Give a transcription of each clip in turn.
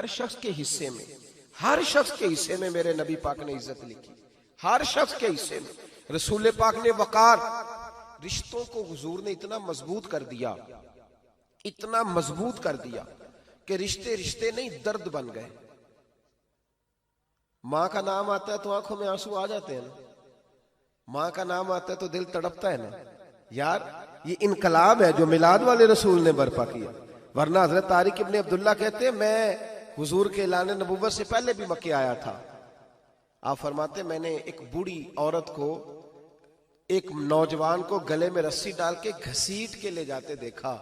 हर शख्स के हिस्से में, हर शख्स के हिस्से में मेरे नबी पाक ने इज्जत लिखी, हर शख्स के हिस्से में। रसूल पाक ने वकार, रिश्तों को हुजूर ने इतना मजबूत कर दिया, इतना मजबूत कर दिया कि रिश्ते रिश्ते नहीं दर्द बन गए। माँ का नाम आता है तो आंखों में आंसू आ जाते हैं ना, माँ का नाम आता है तो दिल तड़पता है ना। यार ये इनकलाब है जो मिलाद वाले रसूल ने बर्पा किया। वरना हजरत तारिक इब्ने अब्दुल्ला कहते हैं मैं हुजूर के ऐलान नबूवत से पहले भी मक्के आया था। आप फरमाते मैंने एक बूढ़ी औरत को, एक नौजवान को गले में रस्सी डाल के घसीट के ले जाते देखा,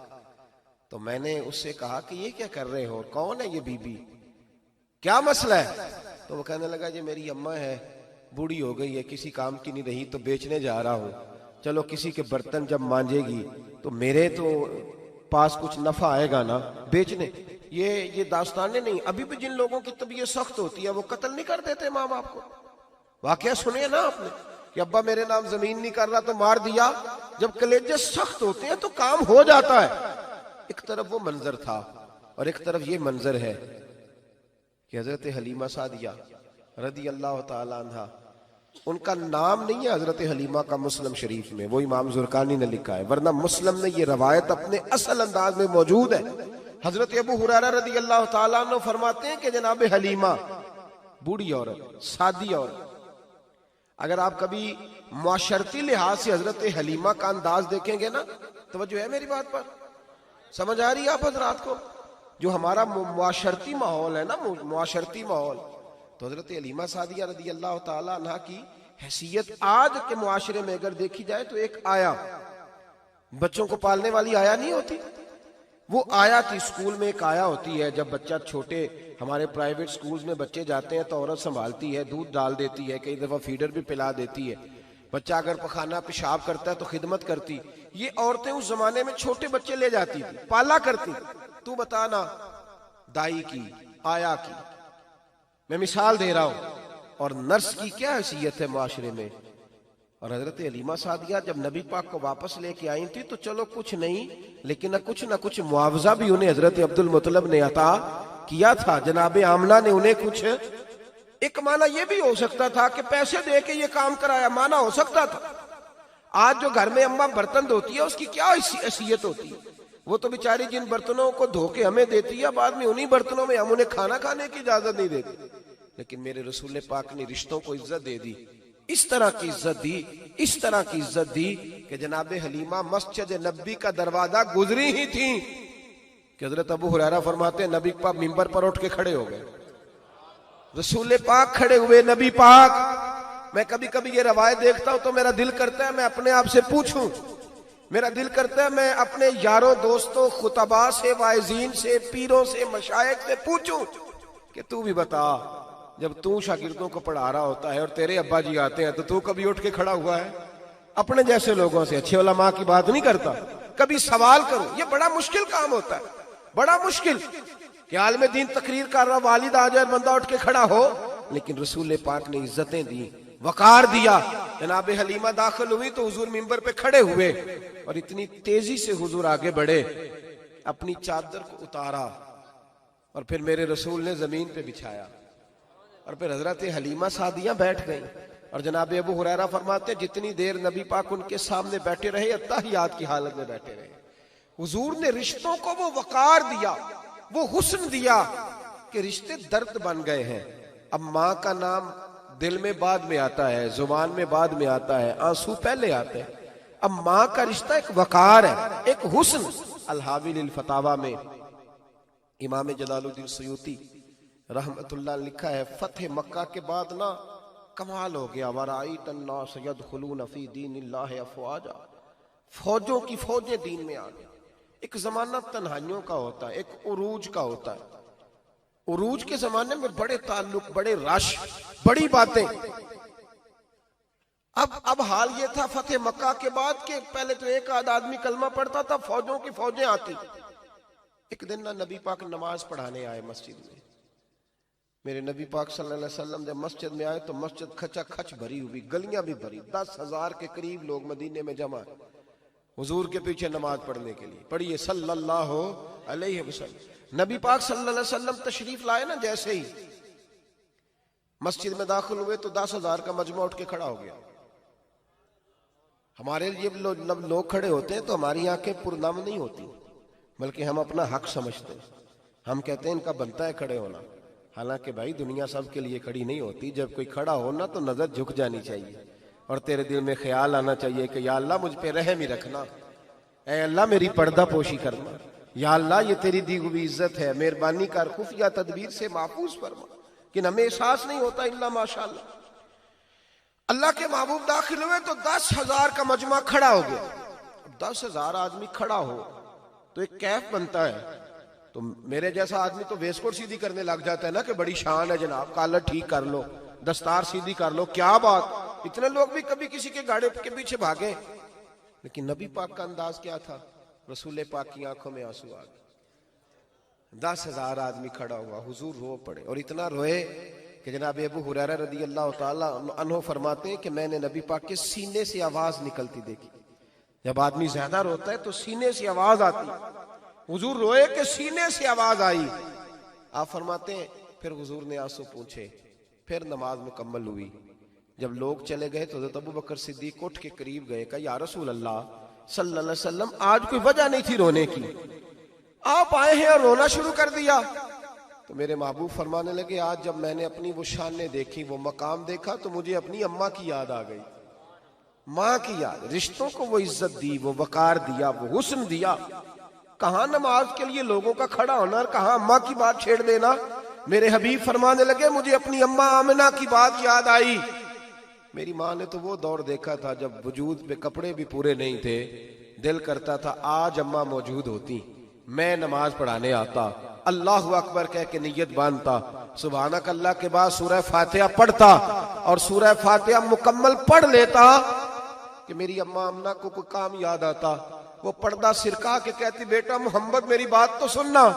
तो मैंने उससे कहा कि ये क्या कर रहे हो, कौन है ये बीबी, क्या मसला है? तो वो कहने लगा जी मेरी अम्मा है, बूढ़ी हो गई है, किसी काम की नहीं रही, तो बेचने जा रहा हूँ। चलो किसी के बर्तन जब मांजेगी तो मेरे तो पास कुछ नफा आएगा ना बेचने। ये दास्तानें नहीं। अभी भी जिन लोगों की तबीयत सख्त होती है वो कत्ल नहीं कर देते माँ बाप को। वाकया सुनिए ना आपने कि अब्बा मेरे नाम जमीन नहीं कर रहा तो मार दिया। जब कलेजे सख्त होते हैं तो काम हो जाता है। एक तरफ वो मंजर था और एक तरफ ये मंजर है कि हजरत हलीमा सादिया रदी अल्लाह ताला अन्हा, उनका नाम नहीं है हजरत हलीमा का मुस्लिम शरीफ में, वो इमाम जुरकानी ने लिखा है, वरना मुस्लिम में ये रवायत अपने असल अंदाज में मौजूद है। हजरत अबू हुरैरा रदी अल्लाह ताला अन्हु फरमाते हैं कि जनाब हलीमा बूढ़ी औरत, सादी औरत। अगर आप कभी मुआशरती लिहाज से हजरत हलीमा का अंदाज देखेंगे ना, तवज्जो है मेरी बात पर, समझ आ रही है आप हजरात को? जो हमारा मुआशरती माहौल है ना, मुआशरती माहौल, तो हजरत हलीमा सादिया रदी अल्लाह ताला अन्हा की हैसियत आज के मुआशरे में अगर देखी जाए तो एक आया, बच्चों को पालने वाली आया नहीं होती, वो आया थी। स्कूल में एक आया होती है, जब बच्चा छोटे हमारे प्राइवेट स्कूल्स में बच्चे जाते हैं तो औरत संभालती है, दूध डाल देती है, कई दफा फीडर भी पिला देती है। बच्चा अगर पखाना पेशाब करता है तो खिदमत करती। ये औरतें उस जमाने में छोटे बच्चे ले जाती थी, पाला करती। तू बता ना, दाई की, आया की, मैं मिसाल दे रहा हूं। और नर्स की क्या हैसियत है माशरे में। और हजरत हलीमा सादिया जब नबी पाक को वापस लेके आई थी तो चलो कुछ नहीं, लेकिन ना कुछ मुआवजा भी उन्हें हजरत अब्दुल मुत्तलिब ने अता किया था। जनाब आमना ने उन्हें कुछ, एक माना यह भी हो सकता था कि पैसे दे के ये काम कराया, माना हो सकता था। आज जो घर में अम्मा बर्तन धोती है उसकी क्या हैसियत होती है? वो तो बेचारी जिन बर्तनों को धो के हमें देती है, बाद में उन्हीं बर्तनों में हम उन्हें खाना खाने की इजाजत नहीं देते। लेकिन मेरे रसूल पाक ने रिश्तों को इज्जत दे दी, इस तरह की इज्जत दी, इस तरह की इज्जत दी कि जनाब हलीमा मस्जिद नबी का दरवाजा गुजरी ही थी कि हजरत अबू हुरैरा फरमाते हैं नबी पाक मिंबर पर उठ के खड़े हो गए। रसूल पाक खड़े हुए, नबी पाक। मैं कभी कभी ये रवायत देखता हूं तो मेरा दिल करता है मैं अपने आप से पूछूं, मेरा दिल करता है मैं अपने यारों दोस्तों खुतबा से, वाइजीन से, पीरों से, मशाइख से पूछूं कि तू भी बता, जब तू शागिर्दों को पढ़ा रहा होता है और तेरे अब्बा जी आते हैं तो तू कभी उठ के खड़ा हुआ है? अपने जैसे लोगों से, अच्छे उलमा की बात नहीं करता, कभी सवाल करो। ये बड़ा मुश्किल काम होता है, बड़ा मुश्किल कि आलिम दीन तकरीर कर रहा, वालिद आ जाए, बंदा उठ के खड़ा हो। लेकिन रसूल पाक ने इज्जतें दी, वकार दिया। जनाब हलीमा दाखिल हुई तो हुजूर मिंबर पे खड़े हुए और इतनी तेजी से हुजूर आगे बढ़े, अपनी चादर को उतारा और फिर मेरे रसूल ने जमीन पे बिछाया और फिर हजरत हलीमा सादिया बैठ गई। और जनाब अबू हुरैरा फरमाते जितनी देर नबी पाक उनके सामने बैठे रहे, अत्तहियात की हालत में बैठे रहे। हुजूर ने रिश्तों को वो वकार दिया, वो हुस्न दिया कि रिश्ते दर्द बन गए हैं। अब माँ का नाम दिल में बाद में आता है, जुबान में बाद में आता है, आंसू पहले आते हैं। अब माँ का रिश्ता एक वकार है, एक हुस्न। अल-हावी लिल फतावा में इमाम जलालुद्दीन सयूती रहमतुल्लाह लिखा है, फतेह मक्का के बाद ना कमाल हो गया, वराईत अन्नास यदखुलून फी दीनिल्लाहि अफवाजा, फौजों की फौजें दीन में आ गई। एक जमाना तन्हाइयों का होता है, एक उरूज का होता है। उरूज के जमाने में बड़े ताल्लुक, बड़े रश, बड़ी बातें। अब हाल ये था फतेह मक्का के बाद के पहले तो एक आध आदमी कलमा पढ़ता था, फौजों की फौजें आती। एक दिन ना नबी पाक नमाज पढ़ाने आए मस्जिद में। मेरे नबी पाक सल्लल्लाहु अलैहि वसल्लम जब मस्जिद में आए तो मस्जिद खचा खच भरी हुई, गलियां भी भरी, 10,000 के करीब लोग मदीने में जमा। हुजूर के पीछे नमाज पढ़ने के लिए। पढ़िए सल्लल्लाहु अलैहि वसल्लम। नबी पाक सल्लल्लाहु अलैहि वसल्लम तशरीफ लाए ना, जैसे ही मस्जिद में दाखिल हुए तो 10,000 का मजमा उठ के खड़ा हो गया। हमारे लिए लोग खड़े होते हैं तो हमारी आंखें पुरनम नहीं होती, बल्कि हम अपना हक समझते हैं। हम कहते हैं इनका बनता है खड़े होना। हालांकि भाई दुनिया सब के लिए खड़ी नहीं होती। जब कोई खड़ा हो ना तो नजर झुक जानी चाहिए और तेरे दिल में ख्याल आना चाहिए कि या अल्लाह मुझ पे रहम ही रखना, ऐ अल्लाह मेरी पर्दा पोशी करना, या अल्लाह ये तेरी दी हुई इज्जत है, मेहरबानी कर, खुफिया तदबीर से महफूज फरमा। कि हमें एहसास नहीं होता इल्ला माशाअल्लाह। अल्लाह के महबूब दाखिल हुए तो 10,000 का मजमा खड़ा हो गया। 10,000 आदमी खड़ा हो तो एक कैफ बनता है। तो मेरे जैसा आदमी तो वेस्टकोट सीधी करने लग जाता है ना कि बड़ी शान है जनाब, कॉलर ठीक कर लो, दस्तार सीधी कर लो, क्या बात। इतने लोग भी कभी किसी के गाड़े के पीछे भागे, लेकिन नबी पाक का अंदाज क्या था? रसूल पाक की आंखों में आंसू आ गए। 10,000 आदमी खड़ा हुआ, हुजूर रो पड़े और इतना रोए कि जनाब अबू हुरैरा रदी अल्लाह ताला अन्हु फरमाते हैं कि मैंने नबी पाक के सीने से आवाज निकलती देखी। जब आदमी ज्यादा रोता है तो सीने से आवाज आती। हुजूर रोए कि सीने से आवाज आई। आप फरमाते हैं फिर हुजूर ने आंसू पूछे, फिर नमाज मुकम्मल हुई। जब लोग चले गए तो हज़रत अबू बकर सिद्दीक उठ के करीब गए, कहा या रसूल अल्लाह सल्लल्लाहु अलैहि वसल्लम, आज कोई वजह नहीं थी रोने की, आप आए हैं और रोना शुरू कर दिया। तो मेरे महबूब फरमाने लगे, आज जब मैंने अपनी वो शानें देखी, वो मकाम देखा, तो मुझे अपनी अम्मा की याद आ गई, माँ की याद। रिश्तों को वो इज्जत दी, वो वकार दिया, वो हुस्न दिया। कहाँ नमाज के लिए लोगों का खड़ा होना और कहाँ अम्मा की बात छेड़ देना। मेरे हबीब फरमाने लगे, मुझे अपनी अम्मा आमिना की बात याद आई। मेरी माँ ने तो वो दौर देखा था जब वजूद पे कपड़े भी पूरे नहीं थे, दिल करता था आज अम्मा मौजूद होती, मैं नमाज पढ़ाने आता, अल्लाह अकबर कह के नियत बांधता, सुभानक अल्लाह के बाद सूरह फातिहा पढ़ता और सूरह फातिहा मुकम्मल पढ़ लेता कि मेरी अम्मा अम्ना को कोई काम याद आता। वो पर्दा सिरका के कहती, बेटा मोहम्मद मेरी बात तो सुनना।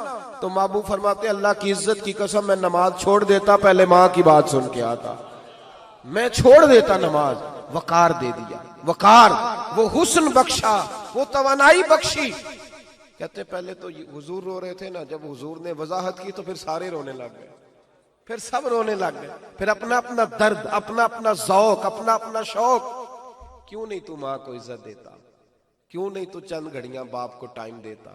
तो महबूब फरमाते, अल्लाह की इज्जत की कसम मैं नमाज छोड़ देता, पहले माँ की बात सुन के आता, मैं छोड़ देता नमाज। वकार दे दिया, वकार, वो हुस्न बख्शा, वो तवानाई बख्शी। कहते पहले तो हुजूर रो रहे थे ना, जब हुजूर ने वजाहत की तो फिर सारे रोने लग गए, फिर सब रोने लग गए। फिर अपना अपना दर्द, अपना अपना ज़ौक, अपना अपना शौक। क्यों नहीं तू माँ को इज्जत देता? क्यों नहीं तू चंद घड़ियां बाप को टाइम देता?